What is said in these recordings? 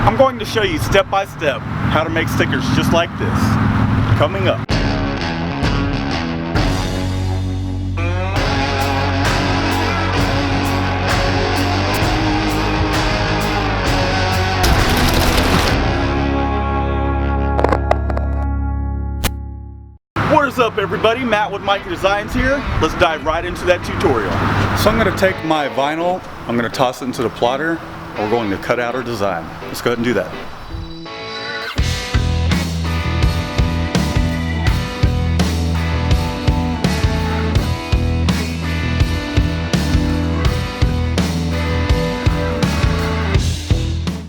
I'm going to show you step by step how to make stickers just like this. Coming up. What is up, everybody? Matt with Mikey Designs here. Let's dive right into that tutorial. So I'm going to take my vinyl, I'm going to toss it into the plotter, and we're going to cut out our design. Let's go ahead and do that.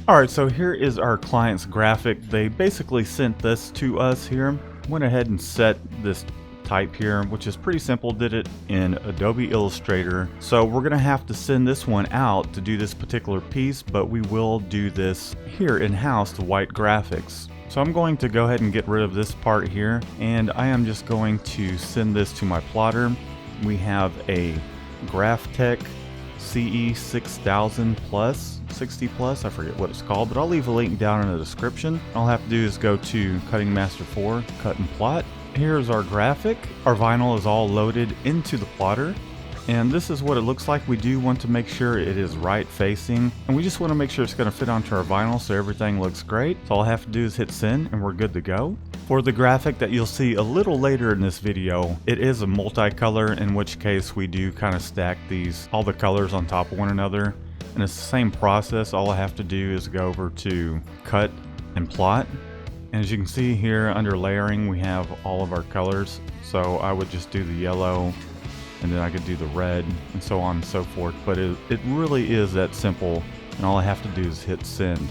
Alright, so here is our client's graphic. They basically sent this to us here. Went ahead and set this type here, which is pretty simple. Did it in Adobe Illustrator. So we're gonna have to send this one out to do this particular piece, but we will do this here in-house, the white graphics. So I'm going to go ahead and get rid of this part here, and I am just going to send this to my plotter. We have a Graphtec CE 6000 plus, 60 plus, I forget what it's called, but I'll leave a link down in the description. All I have to do is go to Cutting Master 4, cut and plot. Here's our graphic. Our vinyl is all loaded into the plotter, and this is what it looks like. We do want to make sure it is right facing, and we just want to make sure it's going to fit onto our vinyl so everything looks great. So all I have to do is hit send and we're good to go. For the graphic that you'll see a little later in this video, it is a multicolor, in which case we do kind of stack all the colors on top of one another. And it's the same process. All I have to do is go over to cut and plot. And as you can see here under layering, we have all of our colors. So I would just do the yellow, and then I could do the red, and so on and so forth. But it really is that simple, and all I have to do is hit send.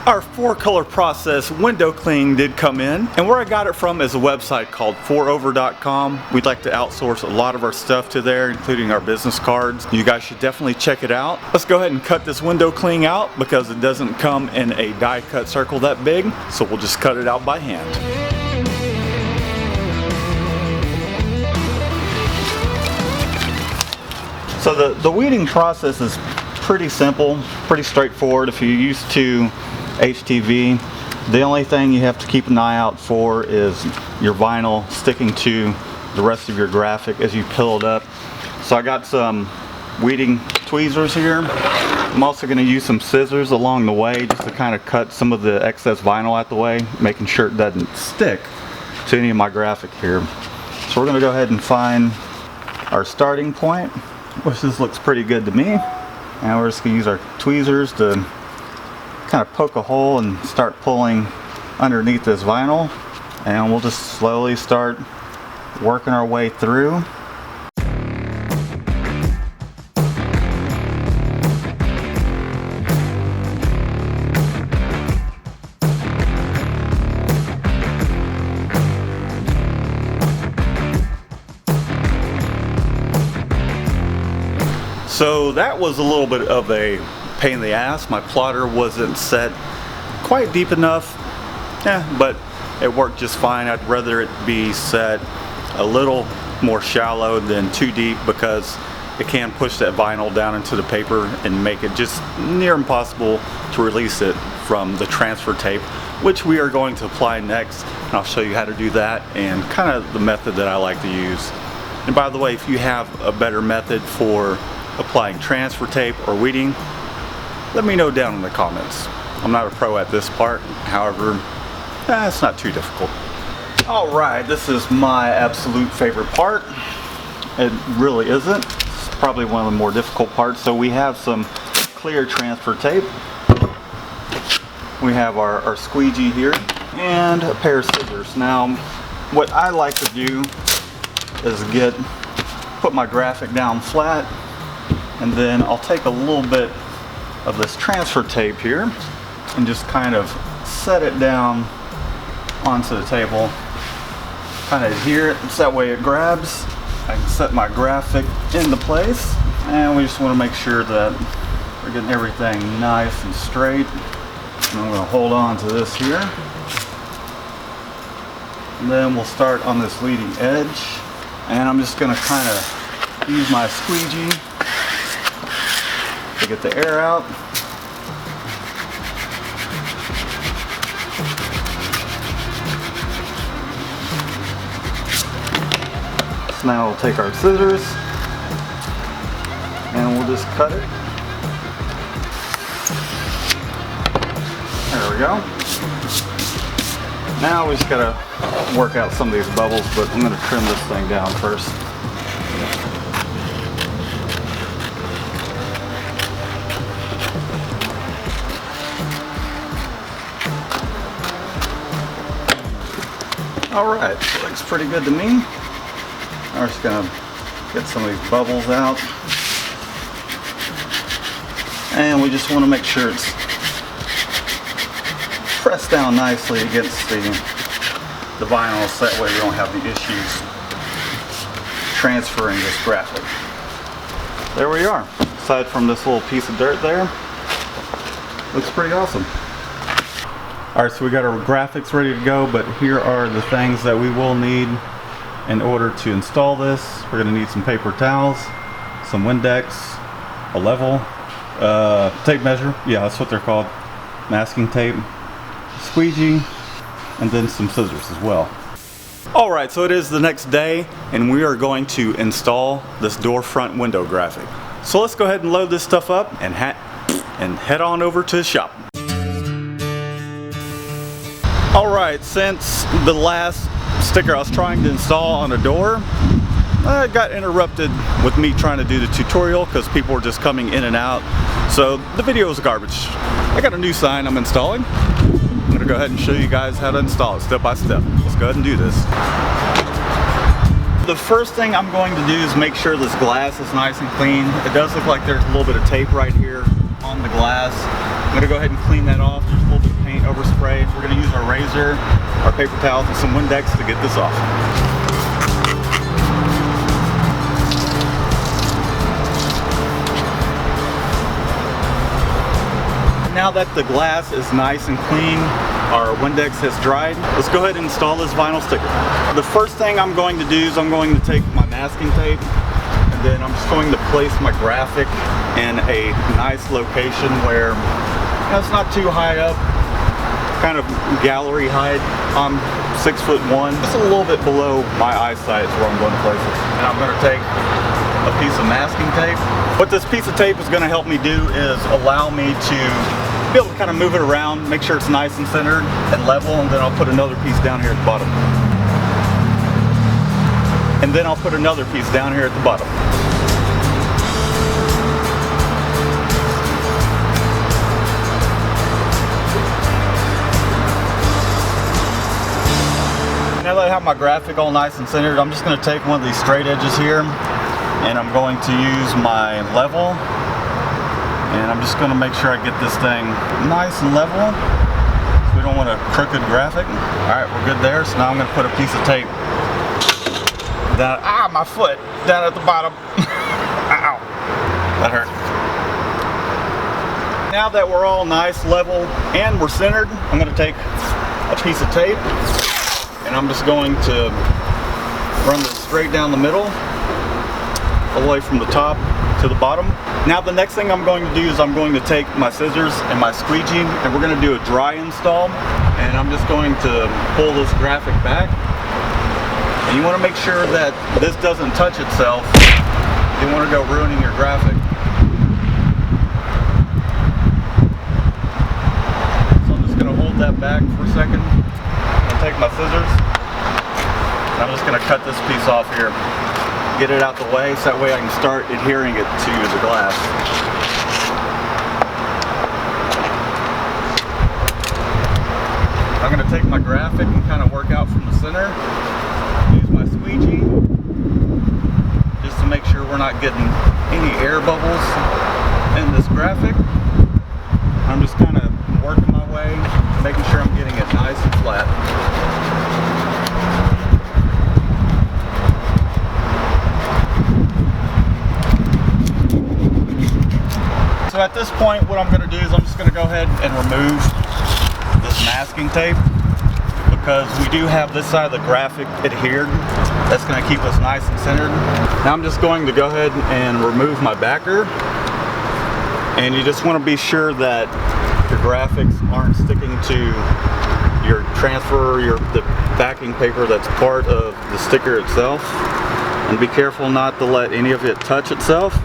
Our 4-color process window cleaning did come in, and where I got it from is a website called 4over.com. We'd like to outsource a lot of our stuff to there, including our business cards. You guys should definitely check it out. Let's go ahead and cut this window cleaning out because it doesn't come in a die cut circle that big, so we'll just cut it out by hand. So the weeding process is pretty simple, pretty straightforward. If you're used to HTV, the only thing you have to keep an eye out for is your vinyl sticking to the rest of your graphic as you peel it up. So I got some weeding tweezers here. I'm also going to use some scissors along the way just to kind of cut some of the excess vinyl out the way, making sure it doesn't stick to any of my graphic here. So we're going to go ahead and find our starting point, which this looks pretty good to me. And we're just going to use our tweezers to kind of poke a hole and start pulling underneath this vinyl, and we'll just slowly start working our way through. So that was a little bit of a pain in the ass. My plotter wasn't set quite deep enough, but it worked just fine. I'd rather it be set a little more shallow than too deep, because it can push that vinyl down into the paper and make it just near impossible to release it from the transfer tape, which we are going to apply next, and I'll show you how to do that and kind of the method that I like to use. And by the way, if you have a better method for applying transfer tape or weeding, let me know down in the comments. I'm not a pro at this part, however, it's not too difficult. Alright, this is my absolute favorite part. It really isn't. It's probably one of the more difficult parts. So we have some clear transfer tape. We have our squeegee here and a pair of scissors. Now, what I like to do is put my graphic down flat, and then I'll take a little bit of this transfer tape here and just kind of set it down onto the table, kind of adhere it so that way it grabs. I can set my graphic into place, and we just want to make sure that we're getting everything nice and straight. And I'm going to hold on to this here. And then we'll start on this leading edge. And I'm just gonna kind of use my squeegee to get the air out. So now we'll take our scissors and we'll just cut it. There we go. Now we just gotta work out some of these bubbles, but I'm gonna trim this thing down first. Alright, looks pretty good to me. I'm just gonna get some of these bubbles out. And we just want to make sure it's pressed down nicely against the vinyl, so that way we don't have the issues transferring this graphic. There we are. Aside from this little piece of dirt there, looks pretty awesome. Alright, so we got our graphics ready to go, but here are the things that we will need in order to install this. We're going to need some paper towels, some Windex, a level, tape measure, yeah, that's what they're called, masking tape, squeegee, and then some scissors as well. Alright, so it is the next day and we are going to install this door front window graphic. So let's go ahead and load this stuff up and head on over to the shop. Alright, since the last sticker I was trying to install on a door, I got interrupted with me trying to do the tutorial because people were just coming in and out. So the video was garbage. I got a new sign I'm installing. I'm going to go ahead and show you guys how to install it step by step. Let's go ahead and do this. The first thing I'm going to do is make sure this glass is nice and clean. It does look like there's a little bit of tape right here on the glass. I'm going to go ahead and clean that off. There's a little bit of paint overspray. We're going to use our razor, our paper towels, and some Windex to get this off. Now that the glass is nice and clean, our Windex has dried, let's go ahead and install this vinyl sticker. The first thing I'm going to do is I'm going to take my masking tape and then I'm just going to place my graphic in a nice location where it's not too high up, kind of gallery height. I'm 6'1", just a little bit below my eyesight is where I'm going to place it. And I'm going to take a piece of masking tape. What this piece of tape is going to help me do is allow me to be able to kind of move it around, make sure it's nice and centered and level, and then I'll put another piece down here at the bottom. And then I'll put another piece down here at the bottom. Now that I have my graphic all nice and centered, I'm just going to take one of these straight edges here and I'm going to use my level. And I'm just going to make sure I get this thing nice and level. We don't want a crooked graphic. Alright, we're good there. So now I'm going to put a piece of tape down, my foot, down at the bottom. Ow, that hurt. Now that we're all nice, level, and we're centered, I'm going to take a piece of tape and I'm just going to run this straight down the middle, all the way from the top to the bottom. Now the next thing I'm going to do is I'm going to take my scissors and my squeegee and we're going to do a dry install, and I'm just going to pull this graphic back, and you want to make sure that this doesn't touch itself. You don't want to go ruining your graphic. So I'm just going to hold that back for a second. I'll take my scissors and I'm just going to cut this piece off here. Get it out the way so that way I can start adhering it to the glass. I'm going to take my graphic and kind of work out from the center. Use my squeegee just to make sure we're not getting any air bubbles in this graphic. I'm just kind of working my way, making sure I'm getting it nice and flat. So at this point, what I'm going to do is I'm just going to go ahead and remove this masking tape. The because we do have this side of the graphic adhered. That's going to keep us nice and centered. Now I'm just going to go ahead and remove my backer. And you just want to be sure that your graphics aren't sticking to your transfer, the backing paper that's part of the sticker itself. And be careful not to let any of it touch itself.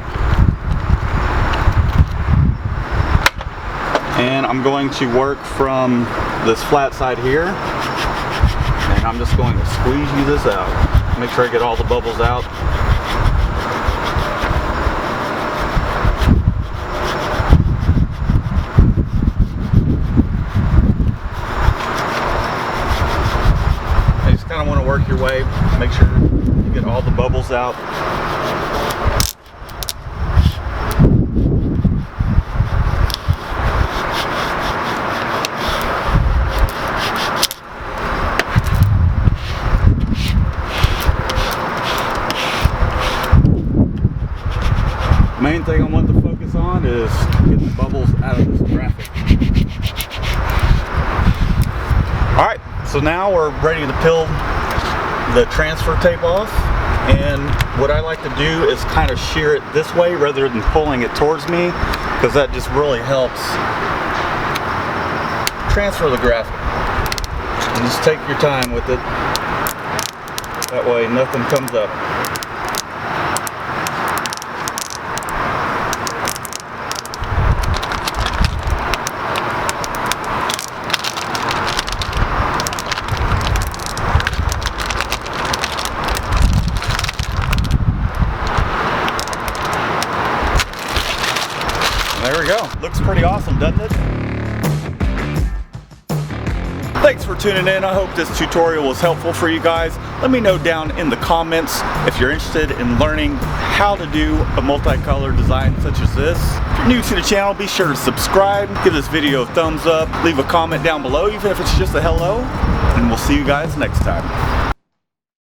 And I'm going to work from this flat side here. And I'm just going to squeegee this out. Make sure I get all the bubbles out. You just kind of want to work your way. Make sure you get all the bubbles out. Main thing I want to focus on is getting the bubbles out of this graphic. Alright, so now we're ready to peel the transfer tape off, and what I like to do is kind of shear it this way rather than pulling it towards me, because that just really helps transfer the graphic. And just take your time with it, that way nothing comes up. There we go. Looks pretty awesome, doesn't it? Thanks for tuning in. I hope this tutorial was helpful for you guys. Let me know down in the comments if you're interested in learning how to do a multicolor design such as this. If you're new to the channel, be sure to subscribe, give this video a thumbs up, leave a comment down below, even if it's just a hello, and we'll see you guys next time.